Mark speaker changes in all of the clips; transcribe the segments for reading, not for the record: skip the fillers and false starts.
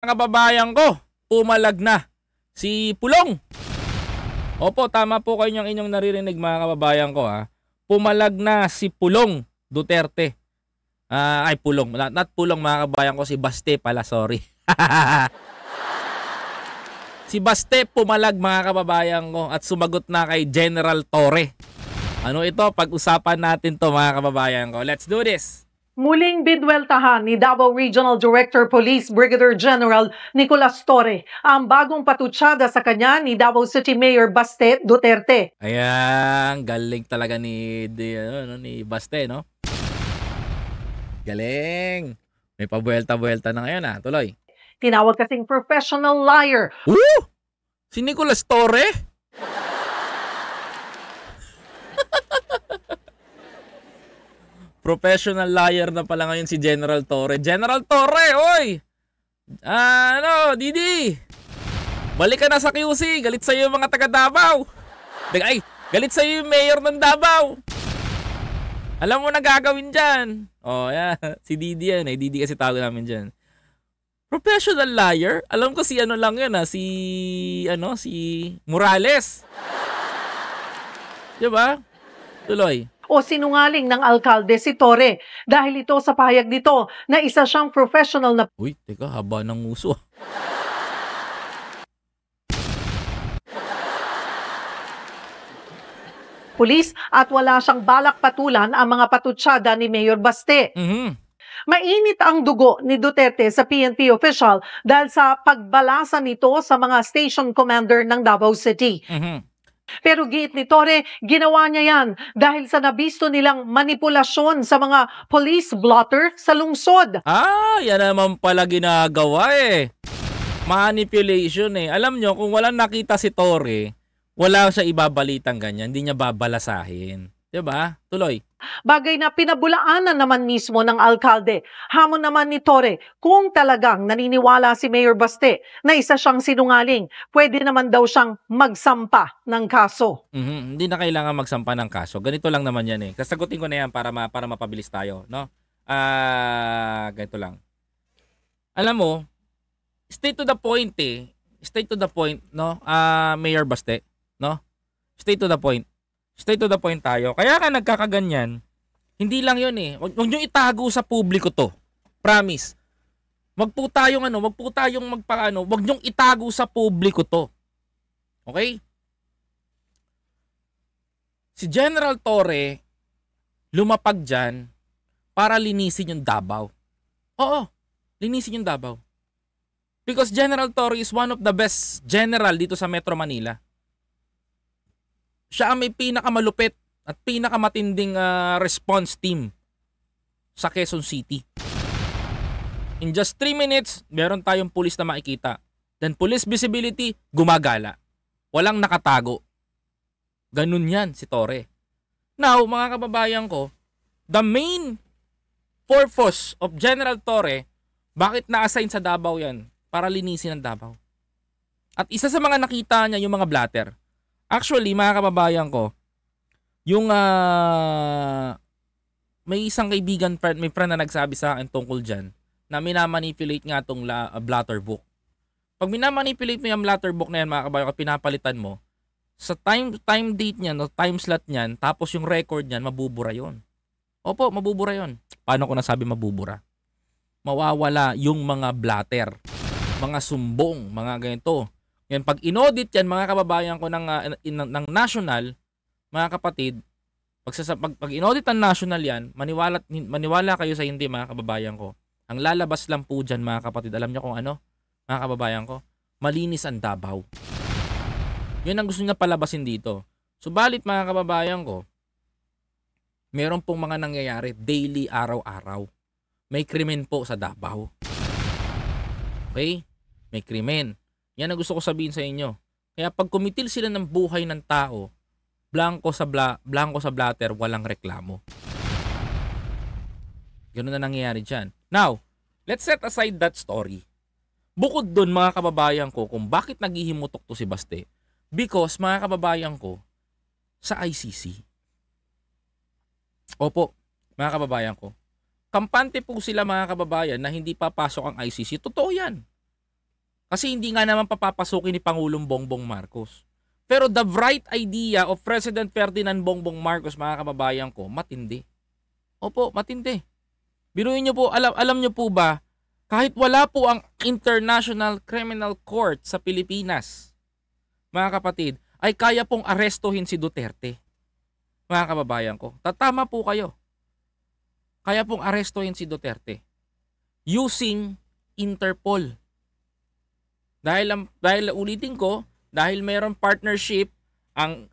Speaker 1: Mga kababayan ko, pumalag na si Pulong. Opo, tama po kayo yung inyong naririnig mga kababayan ko ha. Pumalag na si Pulong Duterte. Pulong. Not Pulong mga kababayan ko, si Baste pala, sorry. Si Baste pumalag mga kababayan ko at sumagot na kay General Torre. Ano ito? Pag-usapan natin to mga kababayan ko. Let's do this.
Speaker 2: Muling bidweltahan ni Davao Regional Director Police Brigadier General Nicolas Torre ang bagong patutsada sa kanya ni Davao City Mayor Baste Duterte.
Speaker 1: Ayan, galing talaga ni Baste, no? Galing. May pabuelta-buelta na ngayon tuloy.
Speaker 2: Tinawag kasing professional liar.
Speaker 1: Si Nicolas Torre? Professional liar na pala ngayon si General Torre. General Torre, oy! Didi! Balik ka na sa QC. Galit sa'yo yung mga taga Davao. Galit sa'yo yung mayor ng Davao. Alam mo na gagawin dyan. Yan. Si Didi yan. Didi kasi tawag namin dyan. Professional liar? Alam ko si lang yun si Morales. Diba? Tuloy.
Speaker 2: O sinungaling ng alkalde si Torre dahil ito sa pahayag nito na isa siyang professional na
Speaker 1: Uy, teka, haba ng uso.
Speaker 2: pulis at wala siyang balak patulan ang mga patutsada ni Mayor Baste. Mainit ang dugo ni Duterte sa PNP official dahil sa pagbalasa nito sa mga station commander ng Davao City. Pero giit ni Torre, ginawa niya yan dahil sa nabisto nilang manipulasyon sa mga police blotter sa lungsod.
Speaker 1: Yan naman pala ginagawa Manipulation Alam nyo, kung walang nakita si Torre, wala siya ibabalitang ganyan. Hindi niya babalasahin. Diba? Tuloy.
Speaker 2: Bagay na pinabulaanan naman mismo ng alkalde. Hamon naman ni Torre, kung talagang naniniwala si Mayor Baste na isa siyang sinungaling, pwede naman daw siyang magsampa ng kaso.
Speaker 1: Hindi na kailangan magsampa ng kaso. Ganito lang naman yan Kasagutin ko na yan para mapabilis tayo. No? Ganito lang. Alam mo, straight to the point Straight to the point, no? Mayor Baste, no? Straight to the point. Straight to the point tayo. Kaya ka nagkakaganyan, hindi lang yun Huwag nyo itago sa publiko to. Promise. Wag po tayong wag nyong itago sa publiko to. Okay? Si General Torre, lumapag dyan para linisin yung Davao. Oo, linisin yung Davao. Because General Torre is one of the best general dito sa Metro Manila. Siya ang may pinakamalupit at pinakamatinding response team sa Quezon City. In just 3 minutes, meron tayong pulis na makikita. Then police visibility, gumagala. Walang nakatago. Ganun yan si Torre. Now, mga kababayan ko, the main purpose of General Torre, bakit na-assign sa Davao yan? Para linisin ang Davao. At isa sa mga nakita niya, yung mga blatter. Actually, mga kababayan ko, yung may isang kaibigan, may friend na nagsabi sa akin tungkol dyan, na minamanipulate nga itong blatter book. Pag minamanipulate mo yung blatter book na yan, mga kababayan ko, pinapalitan mo, sa time date niyan, no, time slot niyan, tapos yung record niyan, mabubura yon. Opo, mabubura yon. Paano ko nasabi mabubura? Mawawala yung mga blatter, mga sumbong, mga ganito. Yan, pag inaudit yan, mga kababayan ko ng national, mga kapatid, pag inaudit ng national yan, maniwala kayo sa hindi, mga kababayan ko. Ang lalabas lang po dyan, mga kapatid, alam nyo kung ano, mga kababayan ko? Malinis ang Davao. Yun ang gusto niya palabasin dito. Subalit, mga kababayan ko, meron pong mga nangyayari daily, araw-araw. May krimen po sa Davao. Okay? May krimen. Yan ang gusto ko sabihin sa inyo. Kaya pag kumitil sila ng buhay ng tao, blanco sa blatter, walang reklamo. Ganun na nangyayari dyan. Now, let's set aside that story. Bukod dun, mga kababayan ko, kung bakit naghihimutok to si Baste, because, mga kababayan ko, sa ICC. Opo, mga kababayan ko, kampante po sila, mga kababayan, na hindi papasok ang ICC. Totoo yan. Kasi hindi nga naman papapasukin ni Pangulong Bongbong Marcos. Pero the bright idea of President Ferdinand Bongbong Marcos, mga kababayan ko, matindi. Opo, matindi. Biruin niyo po, alam niyo po ba, kahit wala po ang International Criminal Court sa Pilipinas, mga kapatid, ay kaya pong arestuhin si Duterte. Mga kababayan ko, tatama po kayo. Kaya pong arestuhin si Duterte using Interpol. Dahil ulitin ko, dahil mayroong partnership ang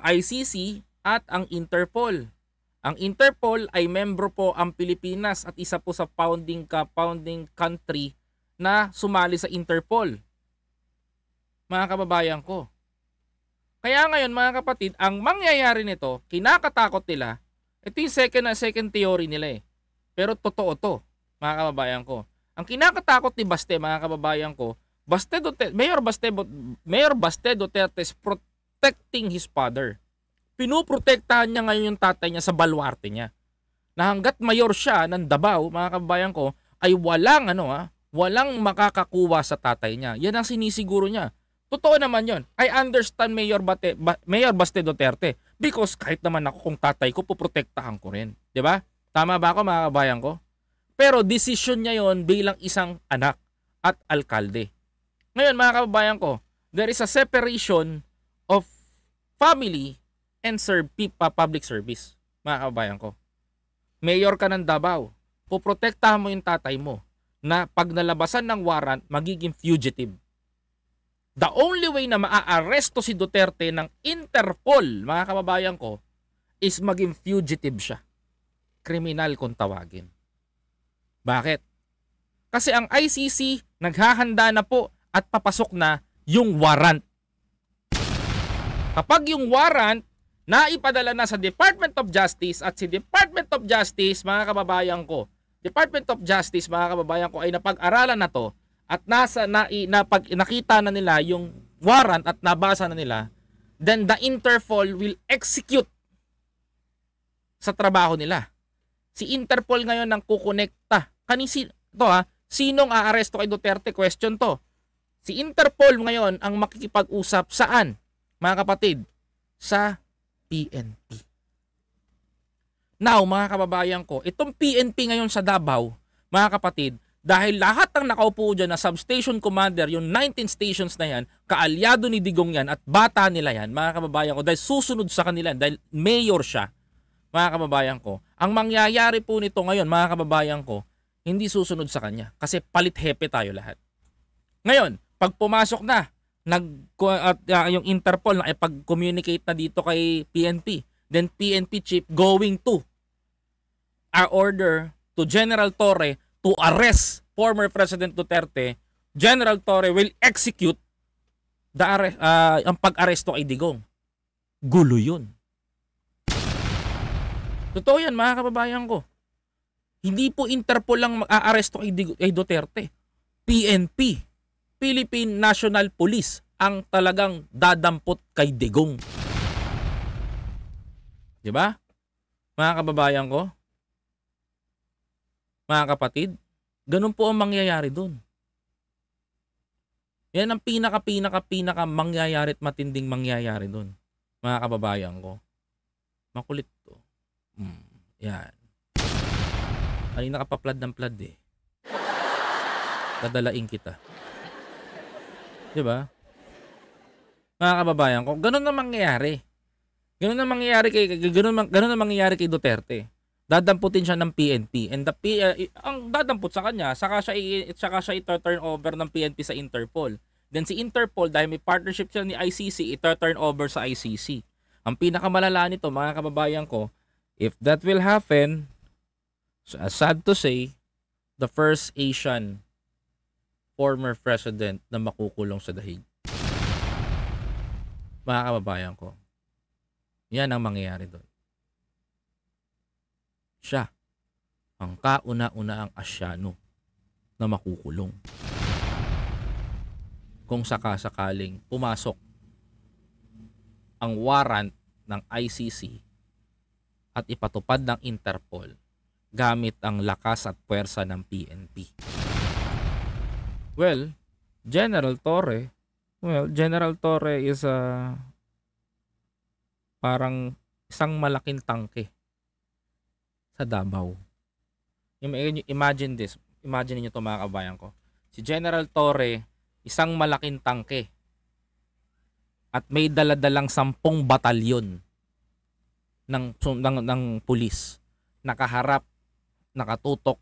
Speaker 1: ICC at ang Interpol. Ang Interpol ay membro po ang Pilipinas at isa po sa founding country na sumali sa Interpol. Mga kababayan ko. Kaya ngayon mga kapatid, ang mangyayari nito, kinakatakot nila, ito yung second theory nila eh. Pero totoo to, mga kababayan ko. Ang kinakatakot ni Baste, mga kababayan ko, Mayor Baste Duterte is protecting his father. Pinuprotektahan niya ngayon yung tatay niya sa baluarte niya. Na hanggat mayor siya ng Davao, mga kababayan ko, ay walang makakakuha sa tatay niya. Yan ang sinisiguro niya. Totoo naman yon. I understand Mayor Baste Duterte because kahit naman ako kung tatay ko, puprotektahan ko rin. 'Di ba? Tama ba ako, mga kababayan ko? Pero decision niya yon bilang isang anak at alkalde. Ngayon, mga kababayan ko, there is a separation of family and public service, mga kababayan ko. Mayor ka ng Davao, puprotektahan mo yung tatay mo na pag nalabasan ng warrant, magiging fugitive. The only way na maa-aresto si Duterte ng Interpol, mga kababayan ko, is maging fugitive siya. Kriminal kung tawagin. Bakit? Kasi ang ICC naghahanda na po at papasok na yung warrant. Kapag yung warrant naipadala na sa Department of Justice at si Department of Justice, mga kababayan ko, Department of Justice, mga kababayan ko, ay napag-aralan na to at nakita na nila yung warrant at nabasa na nila, then the Interpol will execute sa trabaho nila. Si Interpol ngayon ang kukonekta. Sinong aaresto kay Duterte? Question to. Si Interpol ngayon ang makikipag-usap saan, mga kapatid? Sa PNP. Now, mga kababayan ko, itong PNP ngayon sa Davao, mga kapatid, dahil lahat ng nakaupo dyan na substation commander, yung 19 stations na yan, kaalyado ni Digong yan at bata nila yan, mga kababayan ko, dahil susunod sa kanila, dahil mayor siya, mga kababayan ko, ang mangyayari po nito ngayon, mga kababayan ko, hindi susunod sa kanya kasi palit hepe tayo lahat. Ngayon, pag pumasok na yung Interpol na ipag-communicate na dito kay PNP, then PNP chief going to order to General Torre to arrest former President Duterte. General Torre will execute ang pag-aresto kay Digong. Gulo yun. Totoo yan, mga kababayan ko. Hindi po Interpol lang mag-aaresto kay Duterte. PNP, Philippine National Police, ang talagang dadampot kay Digong. Diba? Mga kababayan ko, mga kapatid, ganun po ang mangyayari dun. Yan ang pinaka mangyayari at matinding mangyayari dun. Mga kababayan ko. Makulit to. Yan. Kanina ka pa plad ng plad eh. Dadalain kita. Diba? Mga kababayan ko, ganun na mangyayari. Ganun na mangyayari kay Duterte. Dadamputin siya ng PNP and ang dadampot sa kanya, saka siya i-turn over ng PNP sa Interpol. Then si Interpol, dahil may partnership siya ni ICC, i-turn over sa ICC. Ang pinakamalala nito, mga kababayan ko, if that will happen, sad to say, the first Asian former president na makukulong sa dahig. Mga kababayan ko, yan ang mangyayari doon. Siya ang kauna-una ang Asyano na makukulong. Kung sakasakaling pumasok ang warrant ng ICC at ipatupad ng Interpol gamit ang lakas at puwersa ng PNP. Well, General Torre, well, General Torre is parang isang malaking tangke sa Davao. Imagine this. Imagine niyo 'to mga kabayan ko. Si General Torre, isang malaking tangke at may daladalang 10 batalyon ng pulis nakaharap, nakatutok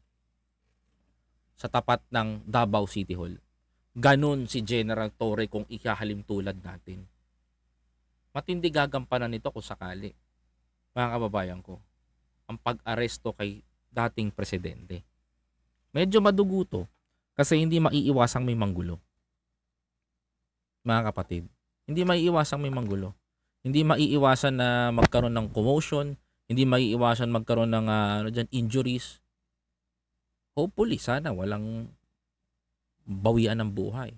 Speaker 1: sa tapat ng Davao City Hall. Ganun si General Torre kung ikahalim tulad natin. Matindi gagampanan nito kung sakali, mga kababayan ko, ang pag-aresto kay dating presidente. Medyo madugo to kasi hindi maiiwasang may manggulo. Mga kapatid, hindi maiiwasang may manggulo. Hindi maiiwasan na magkaroon ng commotion, hindi maiiwasan magkaroon ng injuries. Hopefully, sana walang bawian ng buhay.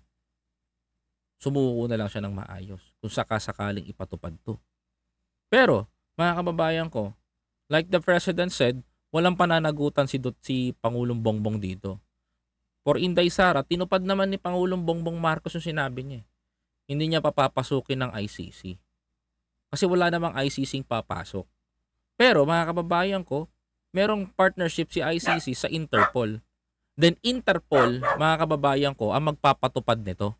Speaker 1: Sumuko na lang siya ng maayos kung sakasakaling ipatupad to. Pero, mga kababayan ko, like the President said, walang pananagutan si Pangulong Bongbong dito. For Inday Sara, tinupad naman ni Pangulong Bongbong Marcos yung sinabi niya. Hindi niya papapasukin ng ICC. Kasi wala namang ICC papasok. Pero mga kababayan ko, merong partnership si ICC sa Interpol. Then Interpol, mga kababayan ko, ang magpapatupad nito.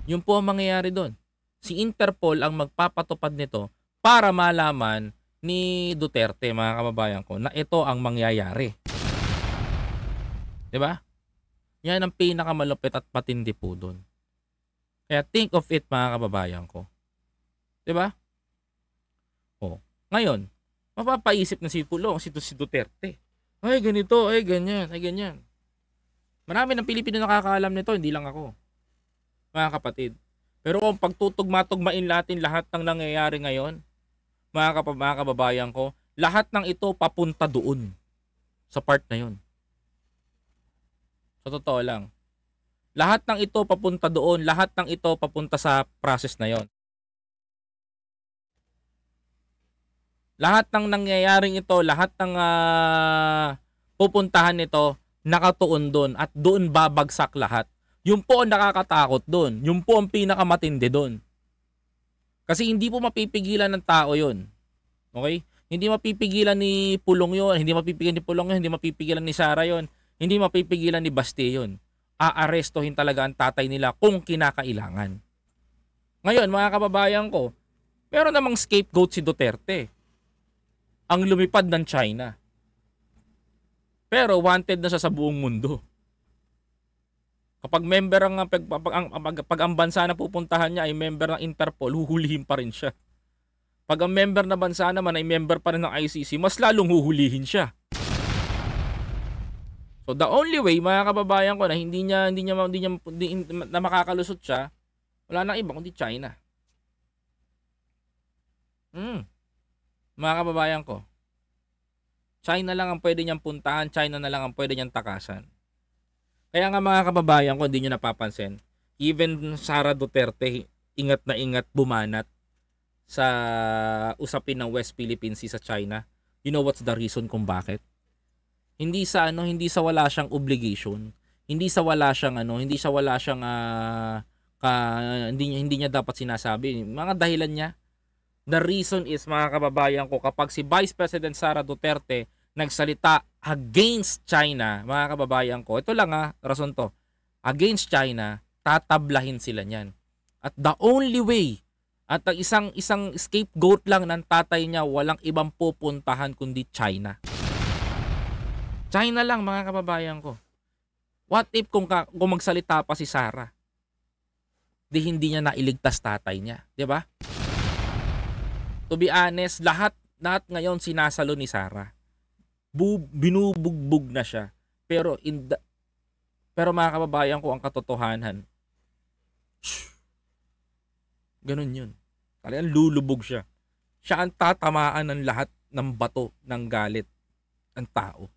Speaker 1: Yun po ang mangyayari doon. Si Interpol ang magpapatupad nito para malaman ni Duterte, mga kababayan ko, na ito ang mangyayari. 'Di ba? Yan ang pinakamalupit at patindi po doon. Kaya think of it, mga kababayan ko. 'Di ba? Oh, ngayon, mapapaisip na si Pulong, si Duterte. Ay, ganito, ay ganyan, ay ganyan. Marami ng Pilipino nakakaalam nito, hindi lang ako. Mga kapatid. Pero kung pagtutugma-tugmain natin lahat ng nangyayari ngayon, mga kababayan ko, lahat ng ito papunta doon sa part na yun. Sa totoo lang. Lahat ng ito papunta doon, lahat ng ito papunta sa process na yon. Lahat ng nangyayaring ito, lahat ng pupuntahan nito, nakatuon doon at doon babagsak lahat. Yung po ang nakakatakot doon. Yung po ang pinakamatindi doon. Kasi hindi po mapipigilan ng tao yon. Okay? Hindi mapipigilan ni Pulong yon, hindi mapipigilan ni Pulong yon, hindi mapipigilan ni Sara yon, hindi mapipigilan ni Baste yon. Aarestohin talaga ang tatay nila kung kinakailangan. Ngayon, mga kababayan ko, meron namang scapegoat si Duterte. Ang lumipad ng China. Pero wanted na siya sa buong mundo. Kapag member pag ang bansa na pupuntahan niya ay member ng Interpol, huhulihin pa rin siya. Pag ang member na bansa naman ay member pa rin ng ICC, mas lalong huhulihin siya. So the only way, mga kababayan ko, na hindi na makakalusot siya, wala nang iba kundi China. Mga kababayan ko, China lang ang pwede niyang puntahan, China na lang ang pwede niyang takasan. Kaya nga mga kababayan ko, hindi nyo napapansin, even Sara Duterte, ingat na ingat bumanat sa usapin ng West Philippine Sea sa China. You know what's the reason kung bakit? Hindi sa wala siyang obligation, hindi niya dapat sinasabi. Mga dahilan niya. The reason is, mga kababayan ko, kapag si Vice President Sara Duterte nagsalita against China, mga kababayan ko, ito lang rason to, against China, tatablahin sila niyan. At the only way, at ang isang scapegoat lang ng tatay niya, walang ibang pupuntahan kundi China. China lang, mga kababayan ko. What if kung magsalita pa si Sara? Di hindi niya nailigtas tatay niya, di ba? To be honest, lahat ngayon sinasalo ni Sara. Binubugbog na siya. Pero mga kababayan ko, ang katotohanan, ganun yun. Talagang lulubog siya. Siya ang tatamaan ng lahat ng bato ng galit ng tao.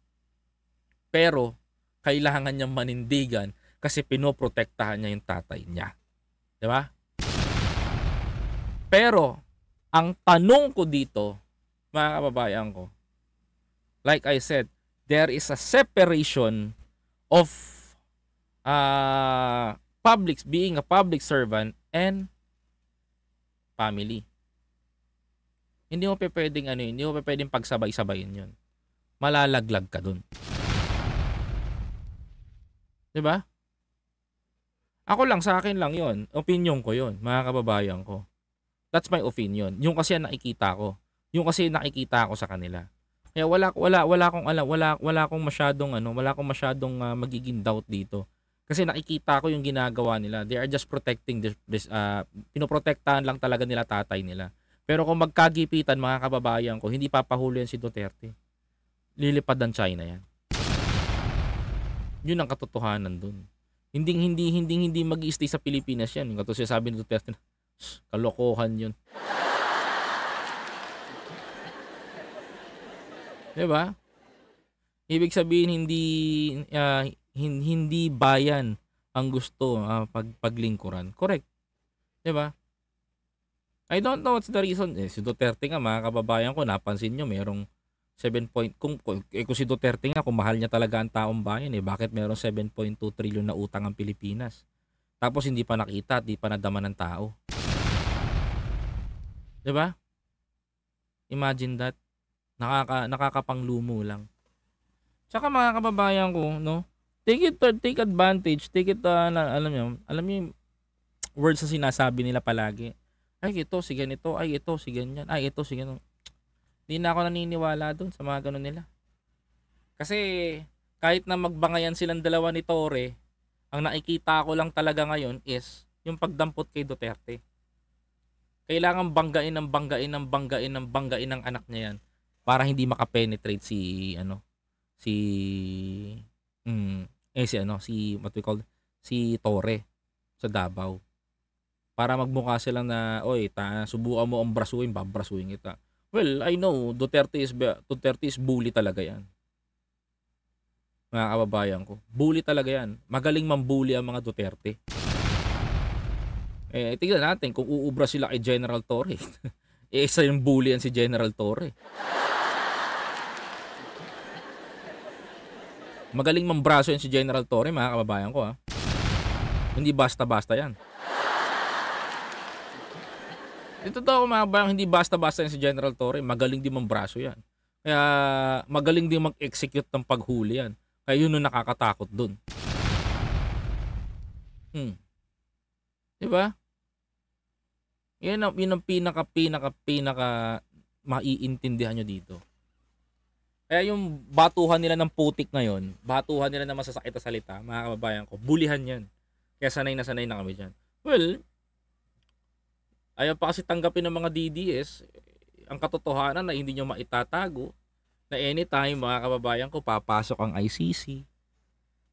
Speaker 1: Pero kailangan niyang manindigan kasi pinoprotektahan niya yung tatay niya. Di ba? Pero ang tanong ko dito, mga kababayan ko, like I said, there is a separation of being a public servant and family. Hindi mo pwedeng hindi mo pwedeng pagsabay-sabayin 'yun. Malalaglag ka dun. 'Di ba? Ako lang, sa akin lang 'yon. Opinion ko 'yon, mga kababayan ko. That's my opinion. Yung kasi ang nakikita ko. Yung kasi nakikita ko sa kanila. Kaya wala akong alam, wala akong masyadong magiging doubt dito. Kasi nakikita ko yung ginagawa nila. They are just protecting pinoprotektahan lang talaga nila tatay nila. Pero kung magkagipitan, mga kababayan ko, hindi papahuli yan si Duterte. Lilipad ng China yan. Yun ang katotohanan dun. Hindi mag-i-stay sa Pilipinas yan. Yung katulad sabi ni Duterte, kalokohan yun. Diba? Ibig sabihin hindi bayan ang gusto paglingkuran. Correct. Diba? I don't know what's the reason. Si Duterte nga, mga kababayan ko, napansin nyo, merong 7 point, kung si Duterte nga, kung mahal niya talaga ang taong bayan, bakit merong 7.2 trillion na utang ang Pilipinas? Tapos hindi pa nakita, hindi pa nadama ng tao. Diba? Imagine that. Nakakapanglumo lang. Tsaka mga kababayan ko, no? Take advantage, alam niyo yung words na sinasabi nila palagi. Ay, ito, si ganito. Ay, ito, si ganyan. Ay, ito, si ganyan. Hindi na ako naniniwala doon sa mga ganun nila. Kasi kahit na magbangayan silang dalawa ni Torre, ang nakikita ko lang talaga ngayon is yung pagdampot kay Duterte. Kailangan banggain ng anak niya yan para hindi makapenetrate si Torre sa Davao. Para magmukha silang na, oy, subukan mo ang brasuin, babrasuin kita. Well, I know, Duterte is bully talaga yan. Mga kababayan ko. Bully talaga yan. Magaling mambully ang mga Duterte. Tignan natin kung uubra sila kay General Torre. Isa yung bully yan si General Torre. Magaling mambraso yan si General Torre, mga kababayan ko. Hindi basta-basta yan. Ito daw mga kababayan, hindi basta-basta yan si General Torre. Magaling din mambraso yan. Kaya magaling din mag-execute ng paghuli yan. Kaya yun yung nakakatakot dun. Diba? Yan ang pinaka maiintindihan nyo dito. Kaya yung batuhan nila ng putik ngayon, batuhan nila ng masasakit na salita, mga kababayan ko, bulihan yan. Kaya sanay na kami dyan. Well, ayaw pa kasi tanggapin ng mga DDS ang katotohanan na hindi nyo maitatago na anytime, mga kababayan ko, papasok ang ICC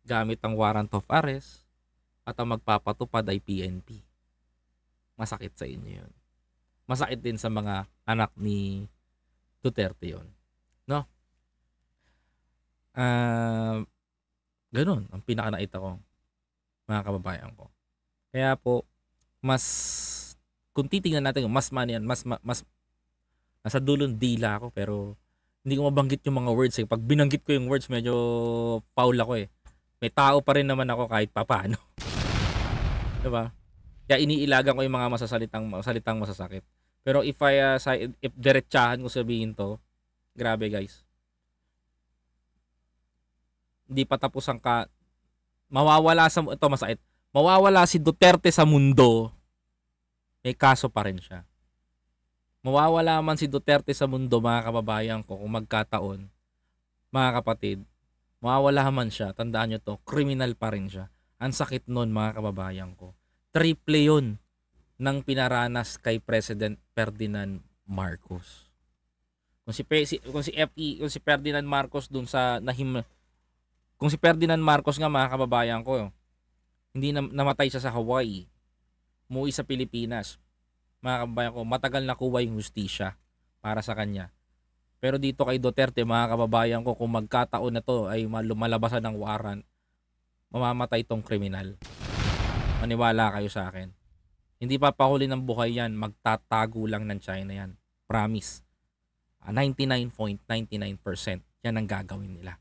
Speaker 1: gamit ang warrant of arrest at ang magpapatupad ay PNP. Masakit sa inyo yun. Masakit din sa mga anak ni Duterte yun. No? Ganun ang pinakanaita ko, mga kababayan ko. Kaya po, kung titingnan natin, mas nasa dulong dila ako, pero hindi ko mabanggit yung mga words. Pag binanggit ko yung words, medyo foul ako eh. May tao pa rin naman ako kahit papaano. Diba? Kaya iniilagan ko yung mga salitang masasakit. Pero if diretsahan ko sabihin to, grabe guys. Hindi pa tapos mawawala si Duterte sa mundo, may kaso pa rin siya. Mawawala man si Duterte sa mundo, mga kababayan ko, kung magkataon, mga kapatid, mawawala man siya, tandaan nyo to, kriminal pa rin siya. Ang sakit nun, mga kababayan ko. Triple yun ng pinaranas kay President Ferdinand Marcos. Kung si Ferdinand Marcos dun sa kung si Ferdinand Marcos nga, mga kababayan ko, hindi namatay siya sa Hawaii, umuwi sa Pilipinas, mga kababayan ko, matagal na kuha yung hustisya para sa kanya. Pero dito kay Duterte, mga kababayan ko, kung magkataon na to ay lumalabasan ng warrant, mamamatay tong kriminal. Maniwala kayo sa akin. Hindi papahuli ng buhay yan, magtatago lang ng China yan. Promise. 99.99% yan ang gagawin nila.